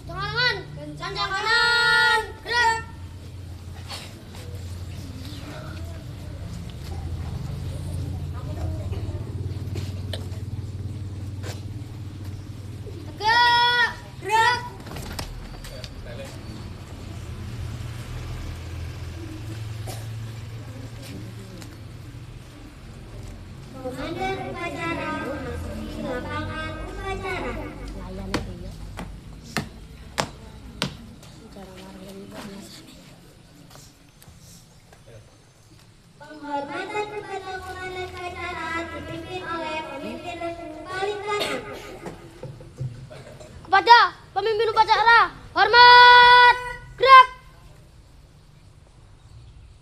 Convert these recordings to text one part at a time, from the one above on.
Tengah lengan, kencang kanan, gerak. Tegak, gerak. Komandan upacara memasuki lapangan upacara. Penghormatan kepada komandan upacara dipimpin oleh pemimpin rekrut paling kanan. Kepada pemimpin upacara, hormat, gerak.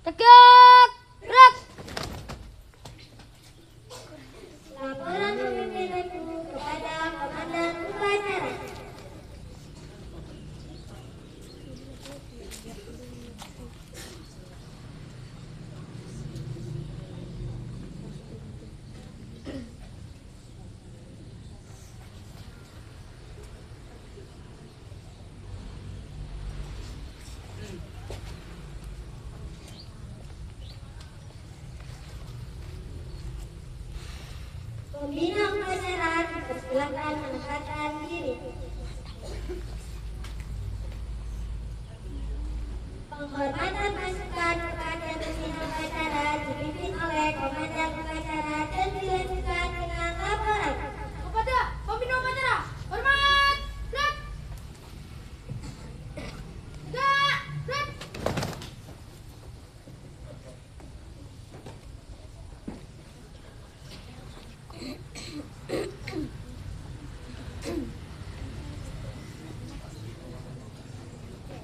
Tegak, gerak. Laporan pemimpin rekrut kepada komandan upacara. Pembina upacara dipersilakan menempatkan diri. Penghormatan pasukan kepada pembina upacara dipimpin oleh komandan upacara dan dilanjutkan dengan laporan. Kepada pemimpin upacara, hormat, gerak. Tegak, gerak.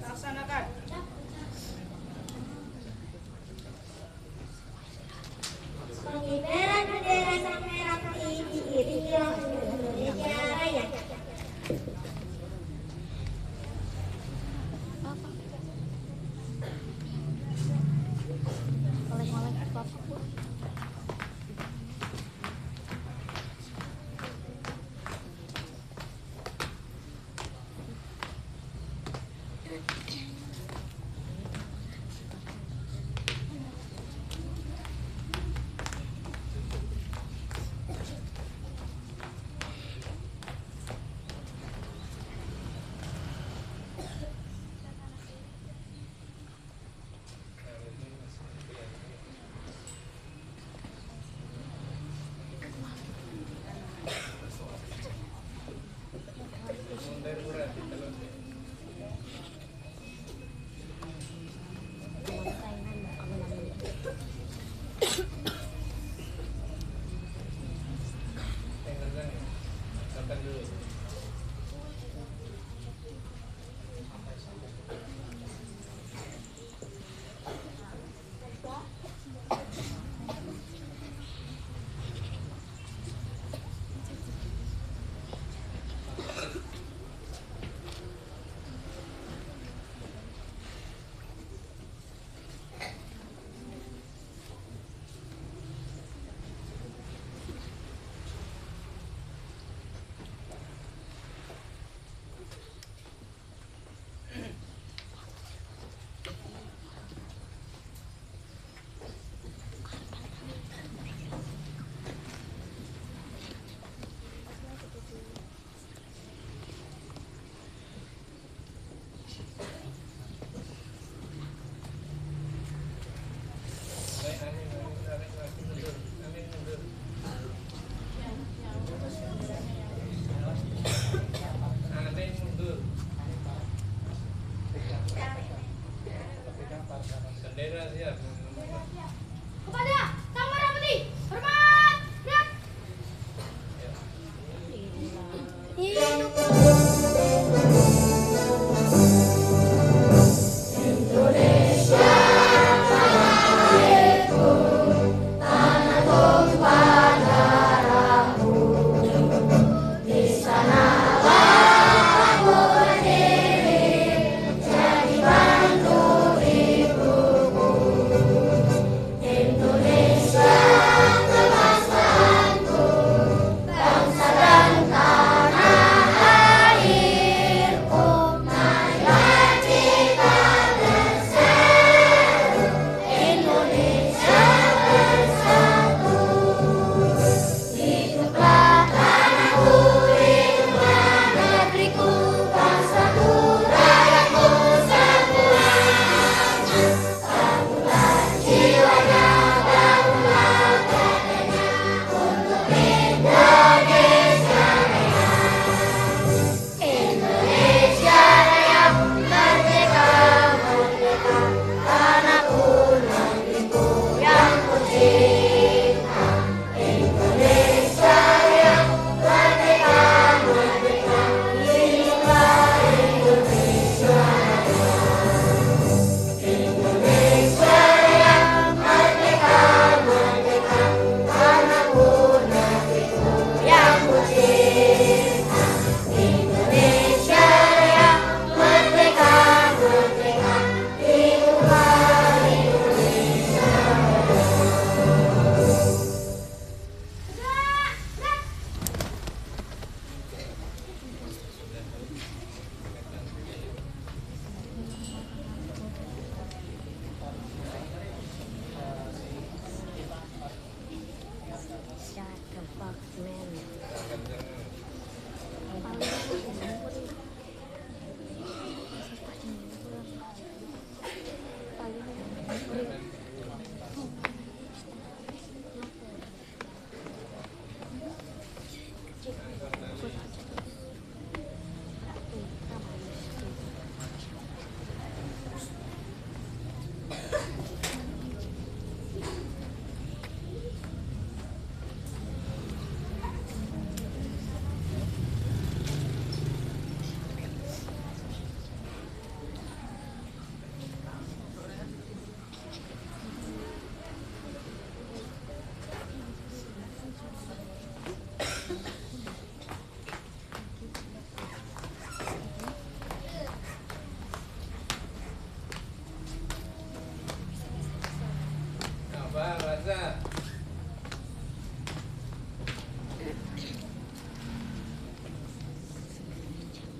Laksanakan. Pengibaran bendera sang merah putih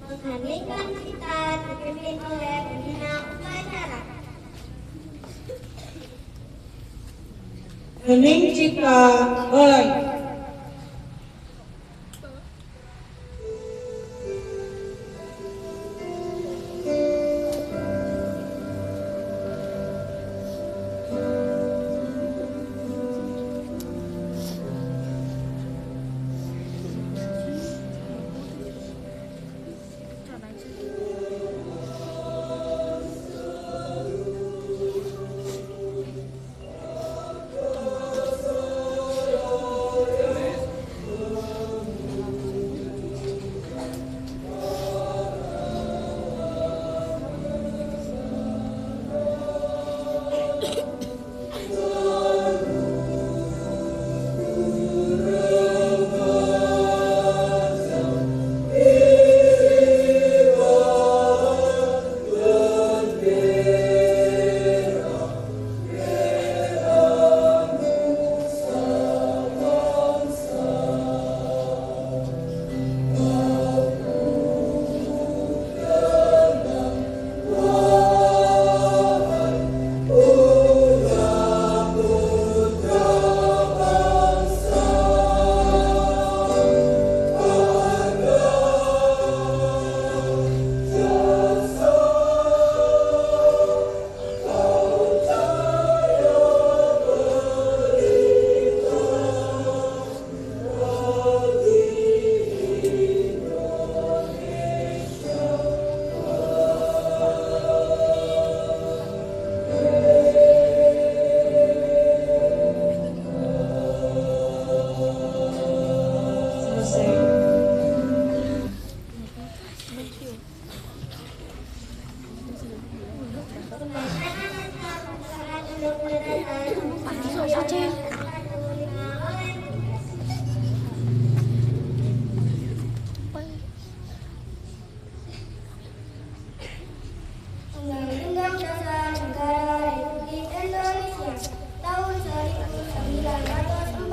Mengheningkan sitar dipimpin oleh pembina upacara. Hening Cipta Balai. Undang-Undang Dasar Negara Republik Indonesia tahun 1945.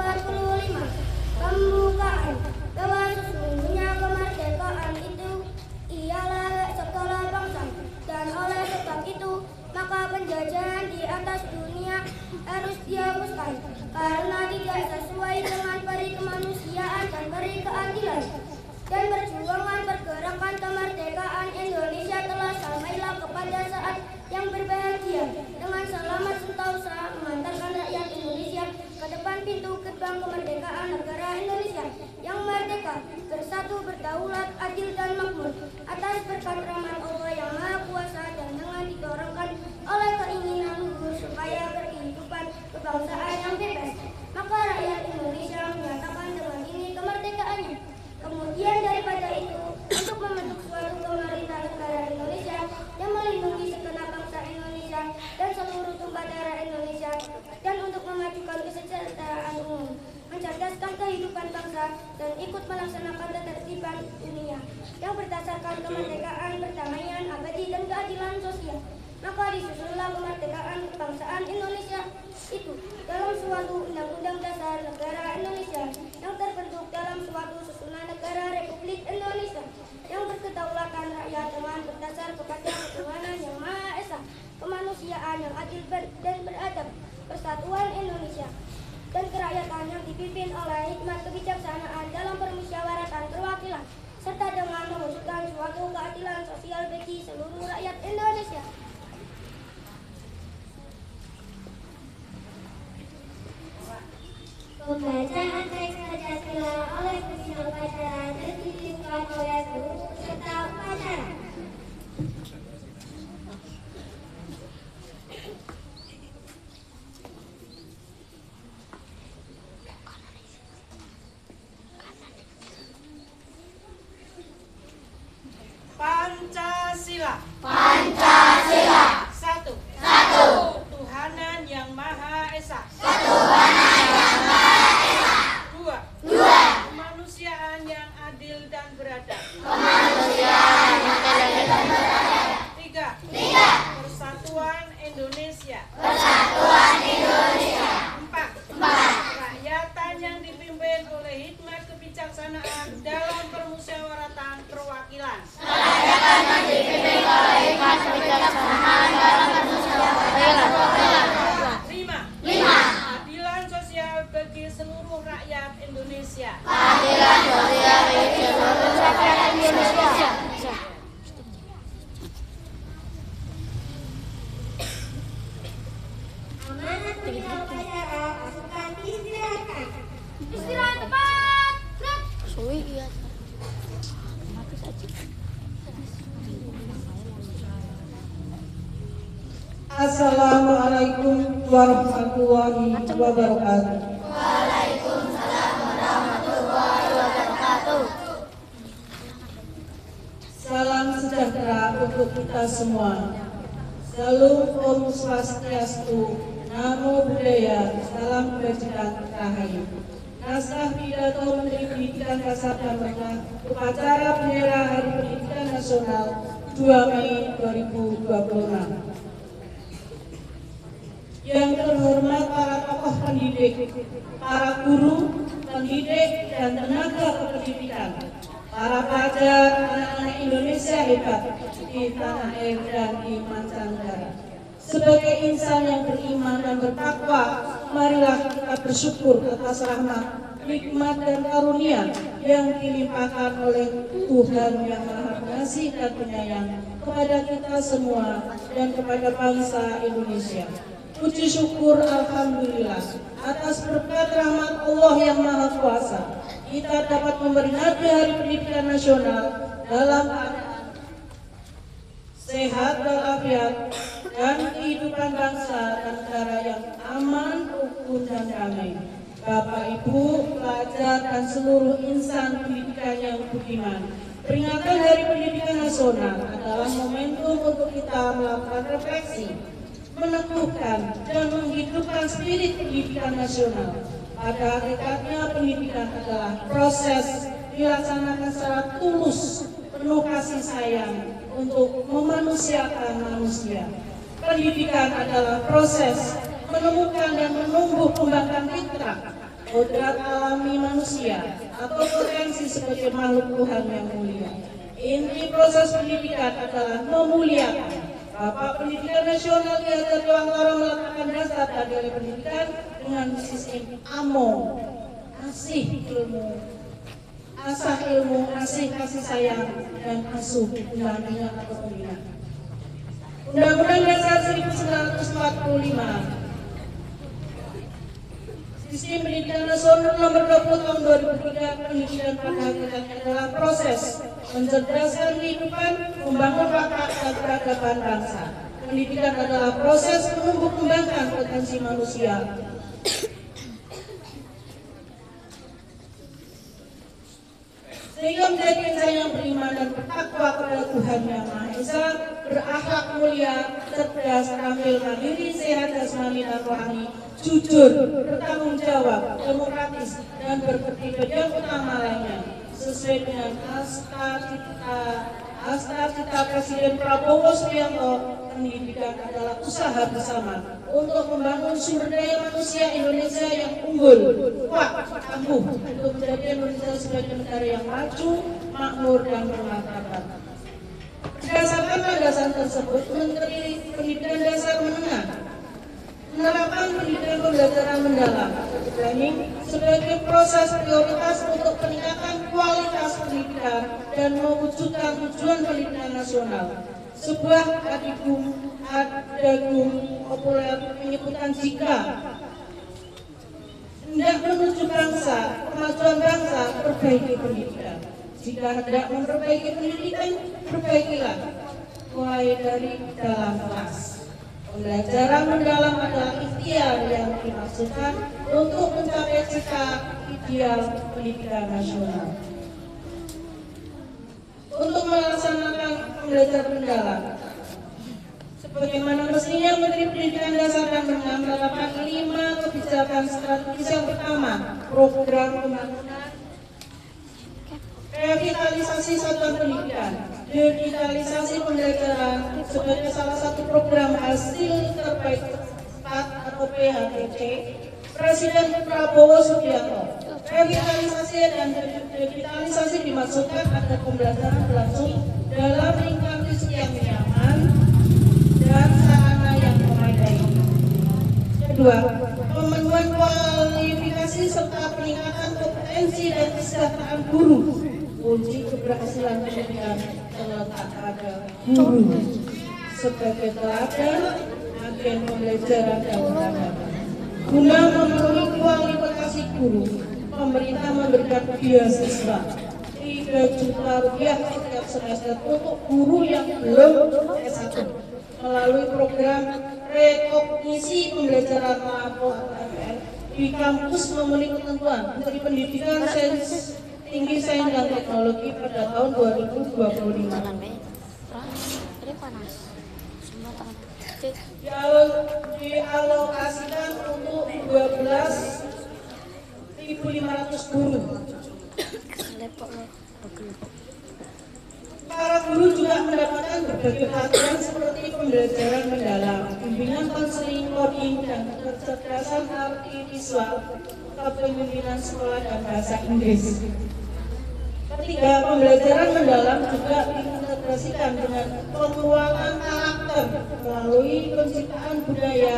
Pembukaan bahwa sesungguhnya kemerdekaan itu ialah segala bangsa, dan oleh sebab itu maka penjajahan di atas dunia harus dihapuskan karena tidak sesuai dengan peri kemanusiaan dan peri keadilan. Dan perjuangan pergerakan kemerdekaan Indonesia telah sampailah kepada saat yang berbahagia dengan selamat sentosa mengantarkan rakyat Indonesia ke depan pintu gerbang kemerdekaan negara Indonesia yang merdeka, bersatu, berdaulat, adil dan makmur atas berkat rahmat Allah yang Maha Kuasa, dan dengan didorongkan oleh keinginan luhur supaya berkehidupan kebangsaan yang bebas. Maka rakyat Indonesia menyatakan dengan ini kemerdekaannya. Kemudian daripada itu, untuk membentuk suatu pemerintah negara Indonesia yang melindungi segenap bangsa Indonesia dan seluruh tumpah darah Indonesia, dan untuk memajukan kesejahteraan umum, mencerdaskan kehidupan bangsa, dan ikut melaksanakan ketertiban dunia yang berdasarkan kemerdekaan, perdamaian, abadi, dan keadilan sosial. Maka disusunlah kemerdekaan kebangsaan Indonesia itu dalam suatu undang-undang dasar negara Indonesia yang terbentuk dalam suatu susunan negara Republik Indonesia yang berkedaulatan rakyat dengan berdasar kepada ketuhanan yang Maha Esa, kemanusiaan yang adil dan beradab, persatuan Indonesia, dan kerakyatan yang dipimpin oleh hikmat kebijaksanaan dalam permusyawaratan perwakilan, serta dengan mewujudkan suatu keadilan sosial bagi seluruh rakyat Indonesia. Pembacaan teks Pancasila oleh pembina upacara dan dipimpin oleh seluruh peserta upacara. Pancasila. Pancasila. Satu. Satu. Ketuhanan yang Maha Esa. Ketuhanan yang Maha Esa. Dua. Dua. Kemanusiaan yang adil dan beradab. Kemanusiaan yang adil dan beradab. Tiga. Tiga. Persatuan Indonesia. Persatuan Indonesia. Empat. Empat. Kerakyatan yang dipimpin oleh hikmat kebijaksanaan dalam permusyawaratan perwakilan. dan dipimpin oleh hikmat kebijaksanaan dalam bermusyawarah. 5. Keadilan sosial bagi seluruh rakyat Indonesia. Keadilan sosial bagi seluruh rakyat Indonesia. Amanat dunia upacara pasukan istirahatkan. Istirahat tepat. Gerak. Assalamualaikum warahmatullahi wabarakatuh. Waalaikumsalam warahmatullahi wabarakatuh. Salam sejahtera untuk kita semua. Salam Om Swastiastu, Namo Buddhaya, Salam Kebajikan Rahayu. Naskah pidato Menteri Pendidikan Dasar dan Menengah Upacara Bendera Hari Pendidikan Nasional 2 Mei 2026. Yang terhormat para tokoh pendidik, para guru, pendidik, dan tenaga kependidikan, para pelajar, anak-anak Indonesia hebat di tanah air dan di mancanegara. Sebagai insan yang beriman dan bertakwa, marilah kita bersyukur atas rahmat, nikmat, dan karunia yang dilimpahkan oleh Tuhan Yang Maha Pengasih dan Penyayang kepada kita semua dan kepada bangsa Indonesia. Puji syukur alhamdulillah atas berkat rahmat Allah yang Maha Kuasa, kita dapat memperingati Hari Pendidikan Nasional dalam keadaan sehat walafiat dan kehidupan bangsa dan negara yang aman, rukun, dan damai. Bapak, Ibu, pelajar, dan seluruh insan pendidikan yang budiman, peringatan Hari Pendidikan Nasional adalah momentum untuk kita melakukan refleksi, meneguhkan dan menghidupkan spirit pendidikan nasional. Pada hakikatnya pendidikan adalah proses dilaksanakan secara tulus, penuh kasih sayang untuk memanusiakan manusia. Pendidikan adalah proses menemukan dan menumbuh kembangkan fitrah, kodrat alami manusia atau potensi sebagai makhluk Tuhan yang mulia. Inti proses pendidikan adalah memuliakan. Bapak Pendidikan Nasional diajar Dewantara meletakkan dasar dan nilai pendidikan dengan sistem AMO, asih ilmu, asah ilmu, asih kasih sayang, dan asuh undang-undang atau pembinaan. Undang-Undang Dasar 1945, Sistem Pendidikan Nasional Nomor 20 Tahun 2003, pendidikan pada hakikatnya adalah proses mencerdaskan kehidupan, membangun watak dan peradaban bangsa. Pendidikan adalah proses menumbuh kembangkan potensi manusia. Sehingga menjadi insan yang beriman dan bertakwa kepada Tuhan Yang Maha Esa, berakhlak mulia, cerdas, terampil, mandiri, sehat jasmani dan rohani, jujur, bertanggung jawab, demokratis, dan berkepribadian utama lainnya, sesuai dengan cita Presiden Prabowo Subianto. Pendidikan adalah usaha bersama untuk membangun sumber daya manusia Indonesia yang unggul, kuat, tangguh, untuk menjadi Indonesia sebagai negara yang maju, makmur, dan bermartabat. Berdasarkan landasan tersebut, Menteri Pendidikan Dasar Menengah menerapkan pendidikan pembelajaran mendalam sebagai proses prioritas untuk peningkatan kualitas pendidikan dan mewujudkan tujuan pendidikan nasional. Sebuah adagum populer menyebutkan jika hendak menuju bangsa, kemajuan bangsa, perbaiki pendidikan. Jika hendak memperbaiki pendidikan, perbaikilah mulai dari dalam kelas. Pembelajaran mendalam adalah ikhtiar yang dimaksudkan untuk mencapai cita ideal pendidikan nasional. Untuk melaksanakan pembelajaran mendalam, sebagaimana mestinya Menteri Pendidikan Dasar dan Menengah menerapkan 5 kebijakan strategis. Yang pertama, program pembangunan revitalisasi satuan pendidikan, digitalisasi pembelajaran sebagai salah satu program hasil terbaik cepat atau PHTC Presiden Prabowo Subianto. Revitalisasi dan digitalisasi dimaksudkan agar pembelajaran berlangsung dalam lingkungan kedua, pemenuhan kualifikasi serta peningkatan kompetensi dan kesejahteraan guru. Kunci keberhasilan pendidikan terletak pada guru sebagai teladan agen pembelajaran dan peradaban. Guna memenuhi kualifikasi guru, pemerintah memberikan beasiswa 3 juta rupiah setiap semester untuk guru yang belum S1 melalui program rekognisi pembelajaran lapor di kampus memenuhi ketentuan Menteri Pendidikan Tinggi Sains dan Teknologi pada tahun 2025. Dialokasikan untuk 12.500 guru. Para guru juga mendapatkan berbagai pelatihan seperti pembelajaran mendalam, bimbingan konseling, coding, dan kecerdasan artifisial, kepemimpinan sekolah dan bahasa Inggris. Ketiga, pembelajaran mendalam juga diintegrasikan dengan penguatan karakter melalui penciptaan budaya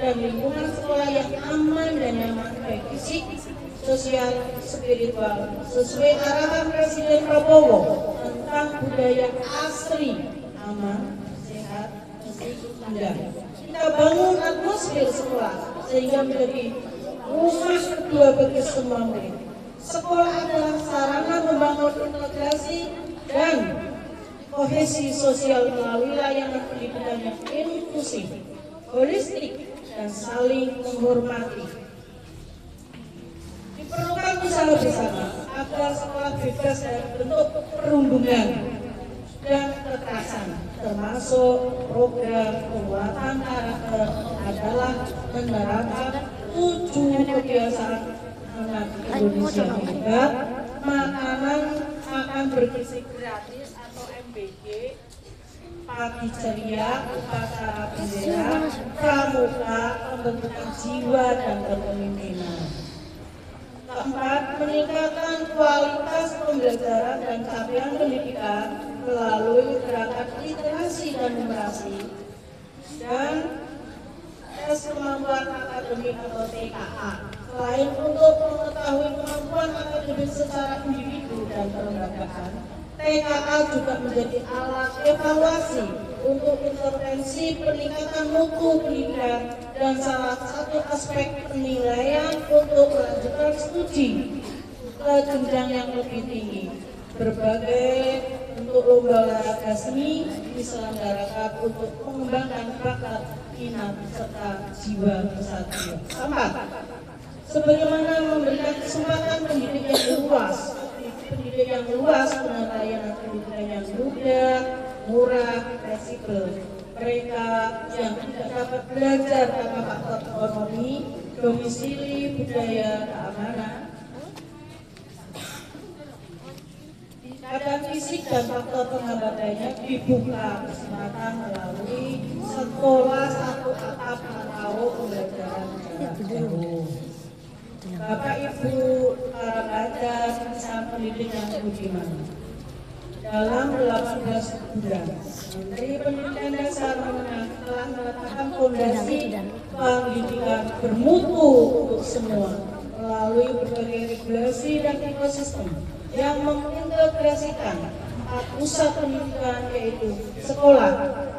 dan lingkungan sekolah yang aman dan nyaman baik fisik, sosial, spiritual, sesuai arahan Presiden Prabowo tentang budaya asri, aman, sehat, indah. Kita bangun atmosfer sekolah sehingga menjadi rumah kedua bagi semua murid. Sekolah adalah sarana membangun integrasi dan kohesi sosial melalui layanan pendidikan yang inklusif, holistik, dan saling menghormati. Diperlukan usaha bersama agar sekolah bebas dari bentuk perundungan dan kekerasan, termasuk program penguatan karakter adalah menerapkan 7 kebiasaan anak Indonesia hebat, makanan makan bergizi gratis atau MBG, pagi ceria, upacara bendera, pramuka, pembentukan jiwa dan kepemimpinan. Keempat, meningkatkan kualitas pembelajaran dan capaian pendidikan melalui gerakan literasi dan numerasi dan tes kemampuan akademik atau TKA. Selain untuk mengetahui kemampuan akademik secara individu dan perlembagaan, TKA juga menjadi alat evaluasi untuk intervensi peningkatan mutu pendidikan dan salah satu aspek penilaian untuk melanjutkan studi ke jenjang yang lebih tinggi. Berbagai bentuk lomba olahraga seni diselenggarakan untuk mengembangkan bakat, minat serta jiwa kesatria. Keempat, sebagaimana memberikan kesempatan pendidik yang luas, dengan layanan pendidikan yang mudah, murah, fleksibel. Mereka yang tidak dapat belajar tanpa faktor ekonomi, domisili, budaya, keamanan, keadaan fisik dan faktor penghambat lainnya dibuka kesempatan melalui sekolah satu atap atau pembelajaran jarak jauh. Bapak Ibu para pelajar insan pendidik yang budiman, dalam 18 bulan Menteri Pendidikan Dasar Menengah telah meletakkan fondasi pendidikan bermutu untuk semua melalui berbagai regulasi dan ekosistem yang mengintegrasikan 4 pusat pendidikan, yaitu sekolah,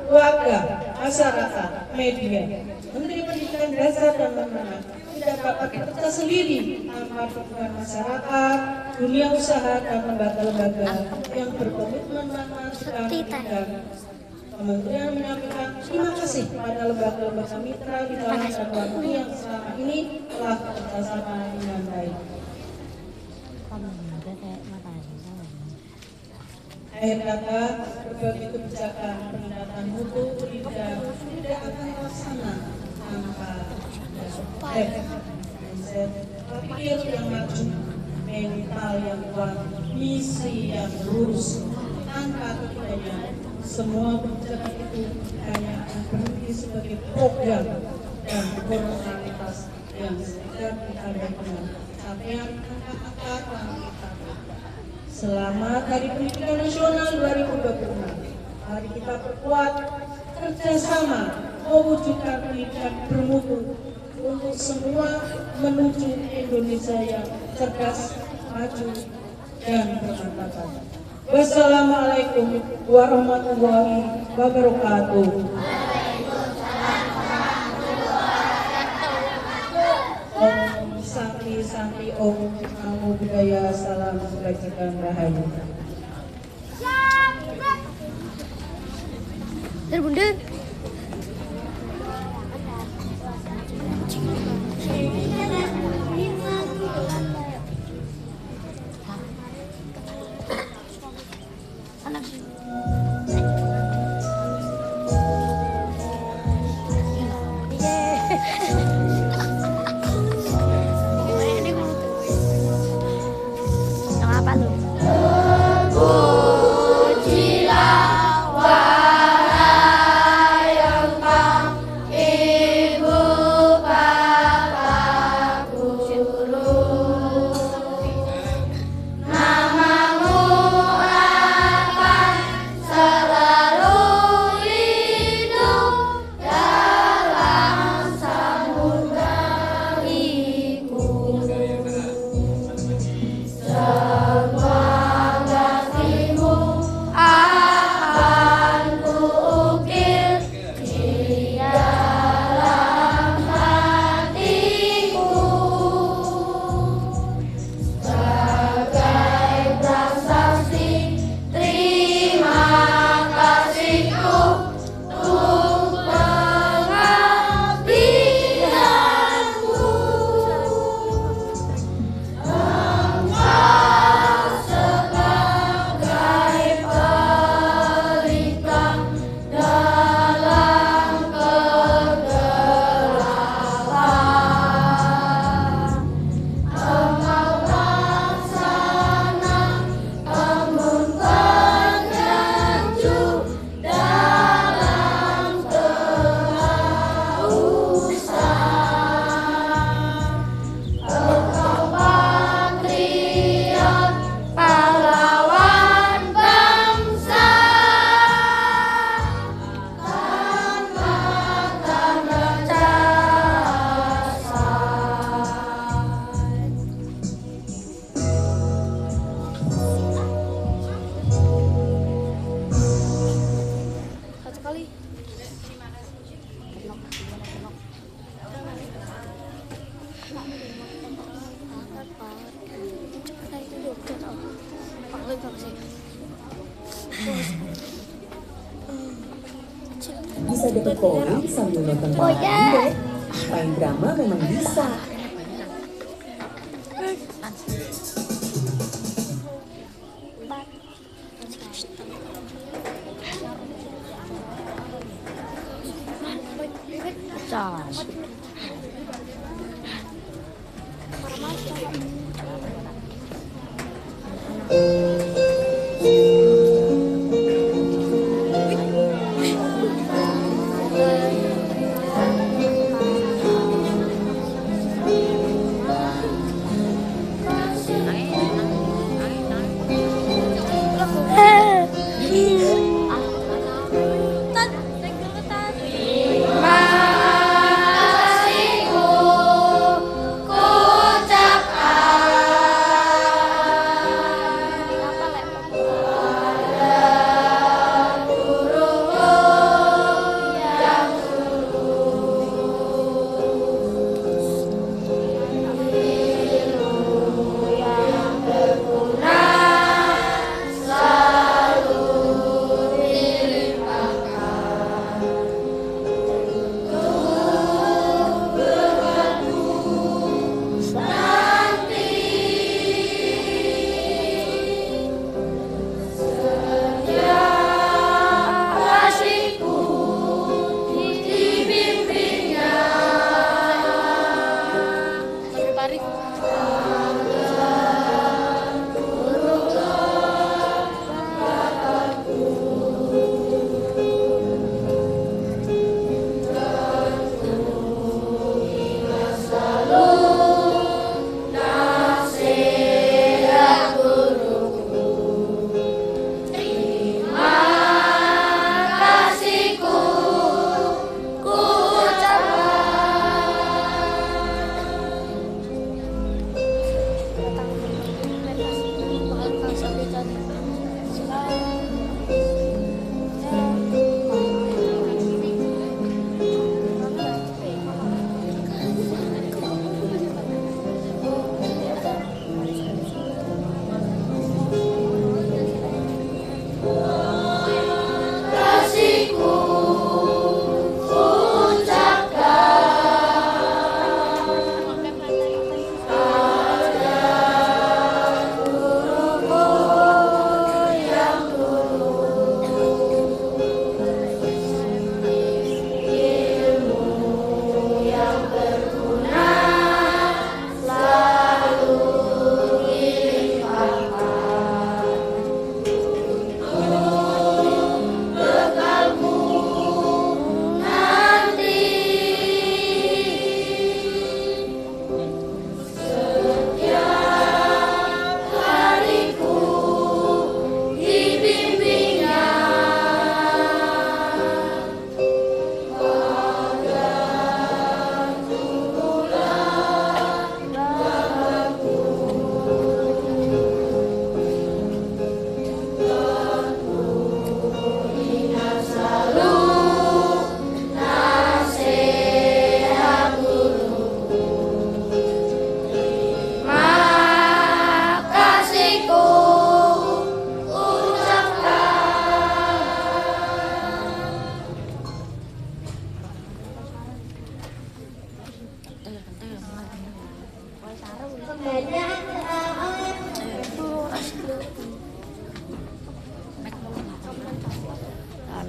keluarga, masyarakat, media. Menteri Pendidikan Dasar dan Menengah tidak dapat bekerja sendiri tanpa dukungan masyarakat, dunia usaha, dan lembaga-lembaga yang berkomitmen memajukan pendidikan. Kementerian menyampaikan terima kasih kepada lembaga-lembaga mitra di dalam dan luar negeri yang selama ini telah bekerjasama dengan baik. Akhir kata, berbagai kebijakan peningkatan mutu pendidikan tidak akan terlaksana tanpa pikir yang maju, mental yang kuat, misi yang lurus. Tanpa ketiganya, semua kebijakan itu hanya akan berhenti sebagai program dan formalitas yang sedang diadakan dengan capaian angka-angka kuantitatif. Selamat Hari Pendidikan Nasional 2026. Mari kita perkuat kerjasama mewujudkan pendidikan bermutu untuk semua menuju Indonesia yang cerdas, maju, dan bermartabat. Wassalamualaikum warahmatullahi wabarakatuh. Om Santi Om Namo Buddhaya, salam kebajikan rahayu. Siap, gerak. Terbunda. Bisa dapat poin sambil nonton drama. Main drama memang bisa.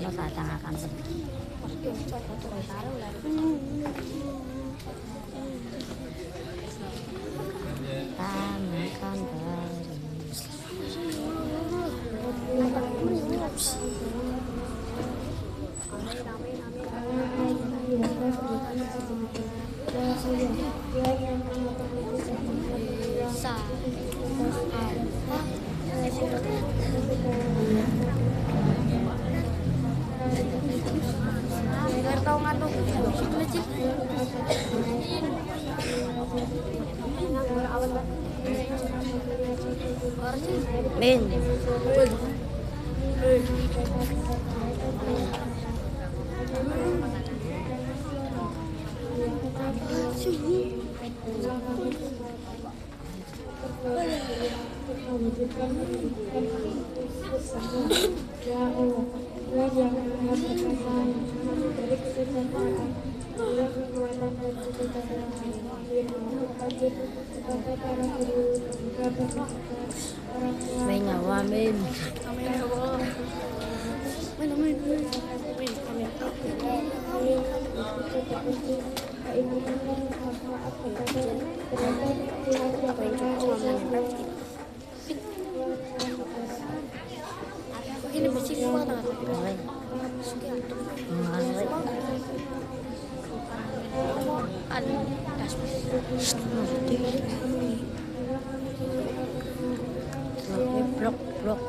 Kalau sadang akan sedih. Tamakan baris. Min. Min nyawa min. Ini bersih semua tak? Blok.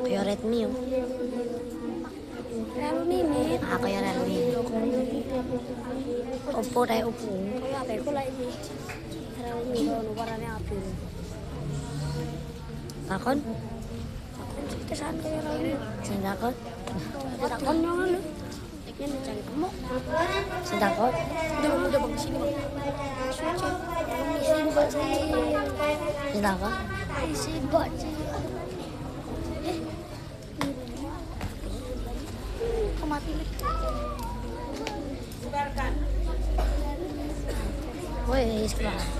Kayak Redmi yo. Realme mit. Aku ya Redmi. Oppo dai Oppo. Kayak apa? Aku lagi Realme kalau warnanya apa? Takon? Kesan kayak Realme. Sing takon? Takon yang lu. Ini cari kamu. Sing takon? Udah bang sini bang. Isi buat saya. Sing takon? Isi buat saya. Mati. Sebarkan. Woi, sekarang.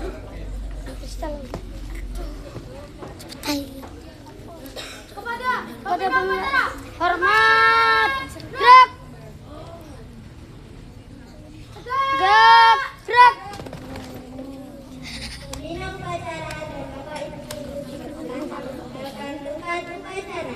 Kristal. Hai. Kepada pengguna hormat. Gerak. Gerak. Minum upacara dan Bapak Ibu akan tempat upacara.